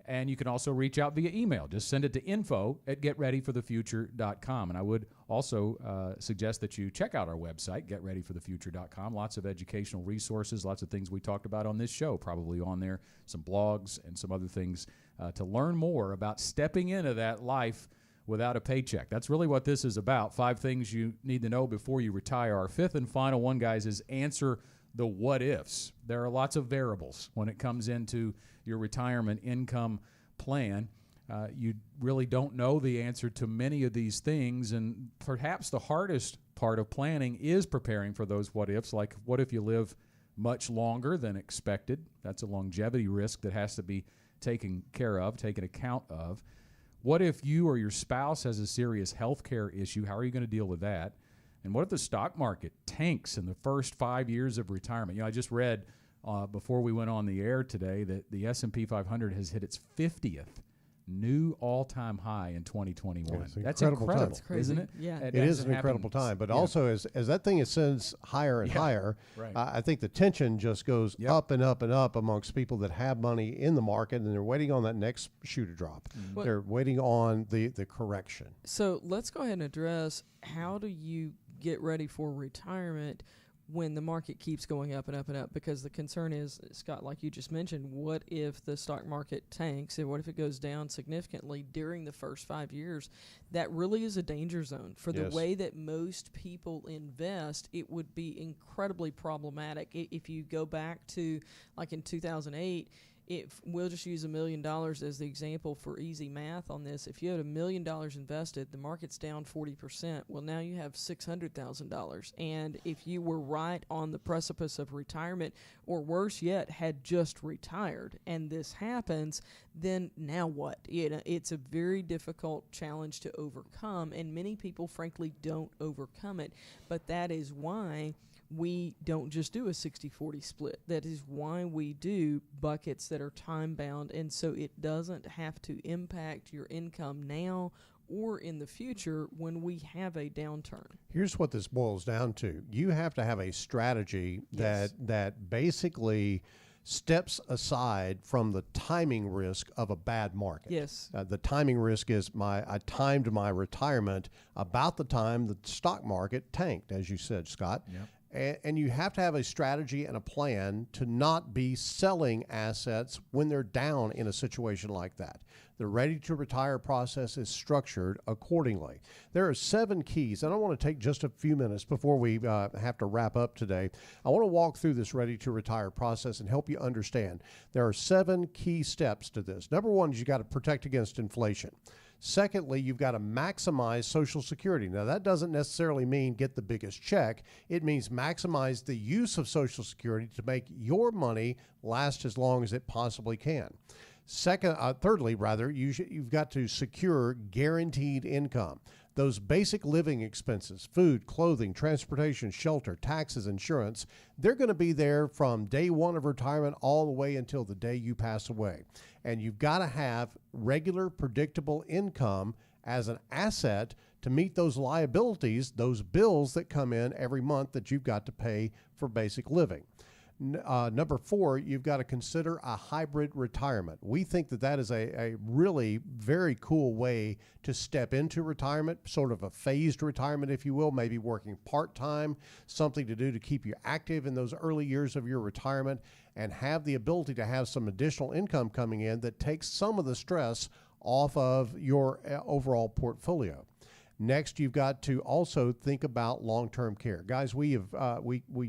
And you can also reach out via email. Just send it to info@getreadyforthefuture.com. And I would also suggest that you check out our website, getreadyforthefuture.com. Lots of educational resources, lots of things we talked about on this show, probably on there, some blogs and some other things to learn more about stepping into that life without a paycheck. That's really what this is about. 5 things you need to know before you retire. Our 5th and final one, guys, is answer the what ifs. There are lots of variables when it comes into your retirement income plan. You really don't know the answer to many of these things, and perhaps the hardest part of planning is preparing for those what ifs, like what if you live much longer than expected? That's a longevity risk that has to be taken care of, taken account of. What if you or your spouse has a serious health care issue? How are you going to deal with that? And what if the stock market tanks in the first 5 years of retirement? You know, I just read before we went on the air today that the S&P 500 has hit its 50th new all-time high in 2021. Yes, That's incredible incredible, time. That's crazy. isn't it? Yeah. It is an incredible time, but also as that thing ascends higher and higher, right. I think the tension just goes up and up and up amongst people that have money in the market, and they're waiting on that next shoe to drop. But- They're waiting on the correction. So let's go ahead and address, how do you get ready for retirement when the market keeps going up and up and up? Because the concern is, Scott, like you just mentioned, what if the stock market tanks, and what if it goes down significantly during the first 5 years? That really is a danger zone. For the way that most people invest, it would be incredibly problematic. If you go back to, like in 2008, we'll just use $1 million as the example for easy math on this. If you had $1 million invested, the market's down 40%. Well, now you have $600,000. And if you were right on the precipice of retirement, or worse yet, had just retired, and this happens, then now what? It's a very difficult challenge to overcome, and many people, frankly, don't overcome it. But that is why we don't just do a 60-40 split. That is why we do buckets that are time-bound, and so it doesn't have to impact your income now or in the future when we have a downturn. Here's what this boils down to. You have to have a strategy that basically steps aside from the timing risk of a bad market. Yes. The timing risk is I timed my retirement about the time the stock market tanked, as you said, Scott. Yep. And you have to have a strategy and a plan to not be selling assets when they're down in a situation like that. The ready to retire process is structured accordingly. There are 7 keys, and I want to take just a few minutes before we have to wrap up today. I want to walk through this ready to retire process and help you understand. There are 7 key steps to this. Number 1 is you got to protect against inflation. Secondly, you've got to maximize Social Security. Now, that doesn't necessarily mean get the biggest check. It means maximize the use of Social Security to make your money last as long as it possibly can. Thirdly, you've got to secure guaranteed income. Those basic living expenses, food, clothing, transportation, shelter, taxes, insurance, they're going to be there from day one of retirement all the way until the day you pass away. And you've got to have regular, predictable income as an asset to meet those liabilities, those bills that come in every month that you've got to pay for basic living. Number 4, you've got to consider a hybrid retirement. We think that that is a really very cool way to step into retirement, sort of a phased retirement, if you will, maybe working part-time, something to do to keep you active in those early years of your retirement, and have the ability to have some additional income coming in that takes some of the stress off of your overall portfolio. Next, you've got to also think about long-term care. Guys, we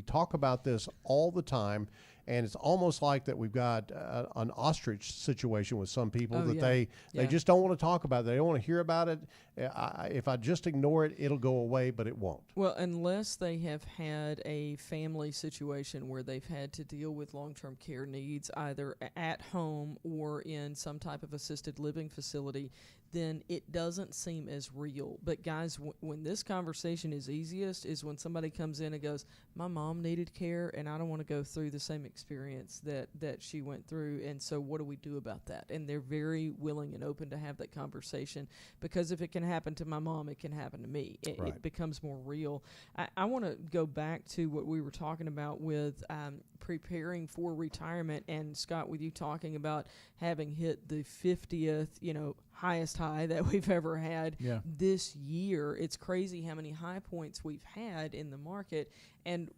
talk about this all the time, and it's almost like that we've got an ostrich situation with some people they just don't want to talk about it. They don't want to hear about it. If I just ignore it, it'll go away, but it won't. Well, unless they have had a family situation where they've had to deal with long-term care needs either at home or in some type of assisted living facility, then it doesn't seem as real. But guys, when this conversation is easiest is when somebody comes in and goes, my mom needed care and I don't want to go through the same experience that she went through, and so what do we do about that? And they're very willing and open to have that conversation, because if it can happen to my mom, it can happen to me. It becomes more real. I want to go back to what we were talking about with preparing for retirement, and Scott, with you talking about having hit the 50th, highest high that we've ever had this year. It's crazy how many high points we've had in the market, and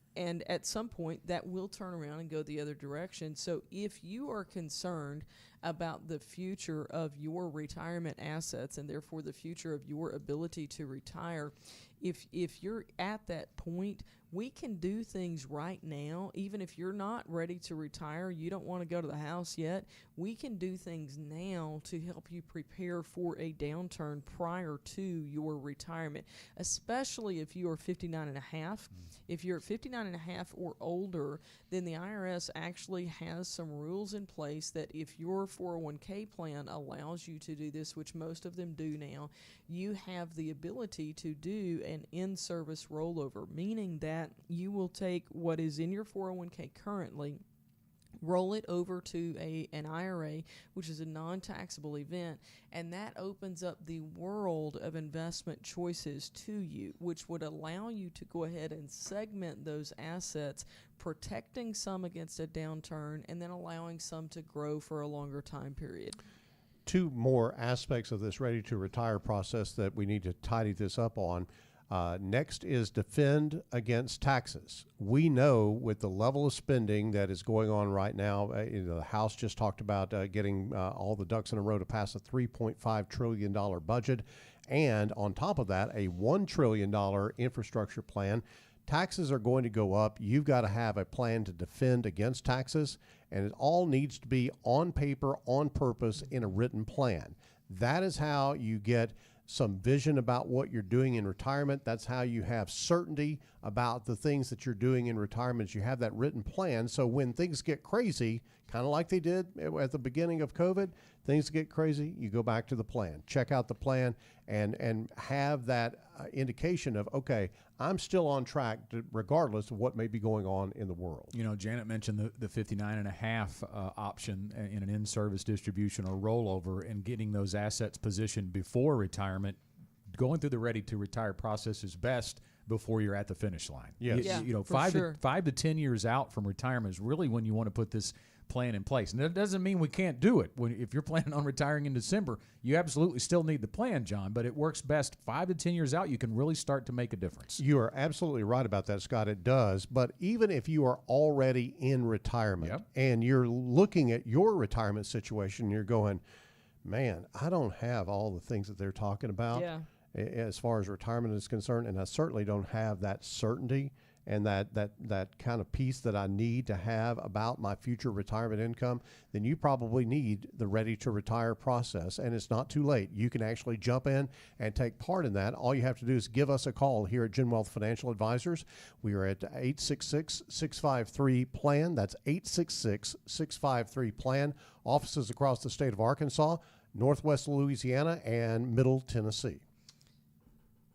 at some point that will turn around and go the other direction. So if you are concerned about the future of your retirement assets and therefore the future of your ability to retire, if you're at that point, we can do things right now. Even if you're not ready to retire, you don't want to go to the house yet, we can do things now to help you prepare for a downturn prior to your retirement, especially if you are 59 and a half. If you're 59 and a half or older, then the IRS actually has some rules in place that if your 401k plan allows you to do this, which most of them do now, you have the ability to do an in-service rollover, meaning that you will take what is in your 401k currently, roll it over to an IRA, which is a non-taxable event, and that opens up the world of investment choices to you, which would allow you to go ahead and segment those assets, protecting some against a downturn and then allowing some to grow for a longer time period. 2 more aspects of this ready to retire process that we need to tidy this up on. Next is defend against taxes. We know with the level of spending that is going on right now, the House just talked about getting all the ducks in a row to pass a $3.5 trillion budget, and on top of that, a $1 trillion infrastructure plan. Taxes are going to go up. You've got to have a plan to defend against taxes, and it all needs to be on paper, on purpose, in a written plan. That is how you get some vision about what you're doing in retirement. That's how you have certainty about the things that you're doing in retirement. You have that written plan, so when things get crazy, kind of like they did at the beginning of COVID, things get crazy, you go back to the plan. Check out the plan and have that indication of, okay, I'm still on track regardless of what may be going on in the world. Janet mentioned the 59 and a half option in an in-service distribution or rollover, and getting those assets positioned before retirement. Going through the ready to retire process is best before you're at the finish line. Yes. Yeah, 5 to 10 years out from retirement is really when you want to put this plan in place. And that doesn't mean we can't do it. If you're planning on retiring in December, you absolutely still need the plan, John, but it works best 5 to 10 years out. You can really start to make a difference. You are absolutely right about that, Scott. It does. But even if you are already in retirement and you're looking at your retirement situation, you're going, man, I don't have all the things that they're talking about as far as retirement is concerned, and I certainly don't have that certainty and that kind of piece that I need to have about my future retirement income, then you probably need the ready to retire process. And it's not too late. You can actually jump in and take part in that. All you have to do is give us a call here at Gen Wealth Financial Advisors. We are at 866-653-PLAN. That's 866-653-PLAN. Offices across the state of Arkansas, Northwest Louisiana, and Middle Tennessee.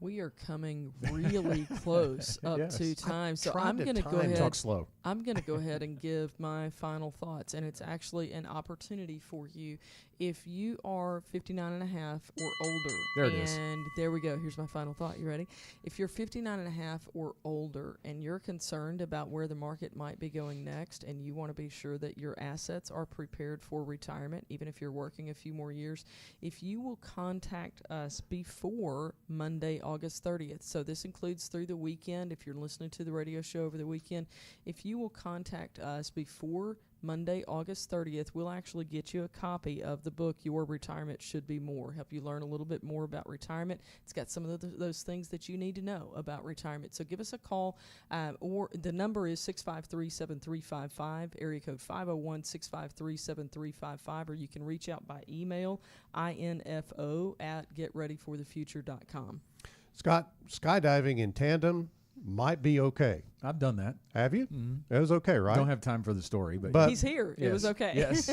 We are coming really close up Yes. to time, so tried I'm to going to go time ahead. Talk slow. I'm going to go ahead and give my final thoughts, and it's actually an opportunity for you. If you are 59 and a half or older, There it is. and there we go. Here's my final thought. You ready? If you're 59 and a half or older and you're concerned about where the market might be going next, and you want to be sure that your assets are prepared for retirement, even if you're working a few more years, if you will contact us before Monday, August 30th, so this includes through the weekend, if you're listening to the radio show over the weekend, if you will contact us before Monday, August 30th, we'll actually get you a copy of the book, Your Retirement Should Be More, help you learn a little bit more about retirement. It's got some of those things that you need to know about retirement. So give us a call, or the number is 653-7355, area code 501-653-7355, or you can reach out by email, info@getreadyforthefuture.com. Scott, skydiving in tandem might be okay. I've done that. Have you? Mm-hmm. It was okay, right? Don't have time for the story, but But- He's here. It yes. was okay. Yes,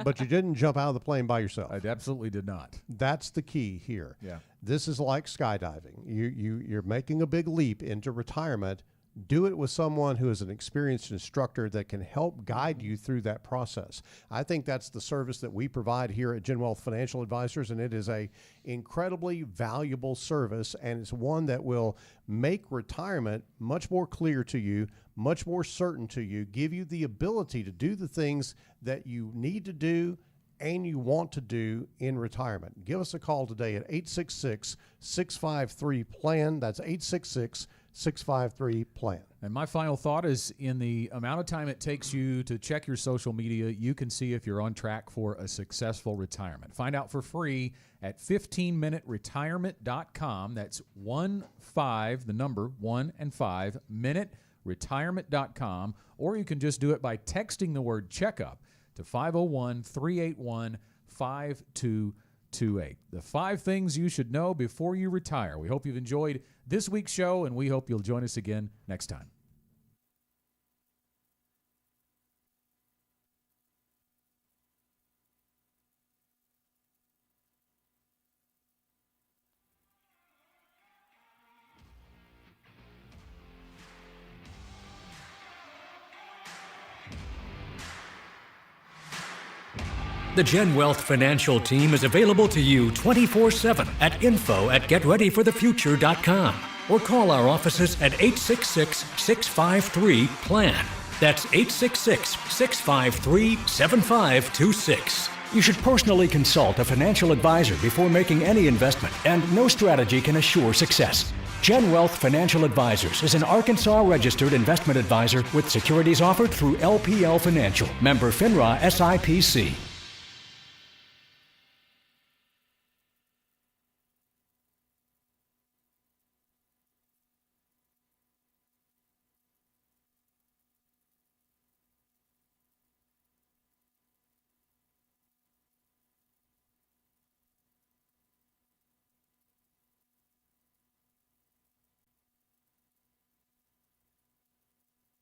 But you didn't jump out of the plane by yourself. I absolutely did not. That's the key here. Yeah. This is like skydiving. You're making a big leap into retirement. Do it with someone who is an experienced instructor that can help guide you through that process. I think that's the service that we provide here at Gen Wealth Financial Advisors, and it is a incredibly valuable service, and it's one that will make retirement much more clear to you, much more certain to you, give you the ability to do the things that you need to do and you want to do in retirement. Give us a call today at 866-653-PLAN. That's 866-653-PLAN. And my final thought is, in the amount of time it takes you to check your social media, you can see if you're on track for a successful retirement. Find out for free at 15minuteretirement.com. That's 15, the number 1 and 5, minuteretirement.com. Or you can just do it by texting the word checkup to 501-381-5228. The 5 things you should know before you retire. We hope you've enjoyed this week's show, and we hope you'll join us again next time. The Gen Wealth Financial Team is available to you 24/7 at info@getreadyforthefuture.com or call our offices at 866-653-PLAN. That's 866-653-7526. You should personally consult a financial advisor before making any investment, and no strategy can assure success. Gen Wealth Financial Advisors is an Arkansas-registered investment advisor with securities offered through LPL Financial, member FINRA SIPC.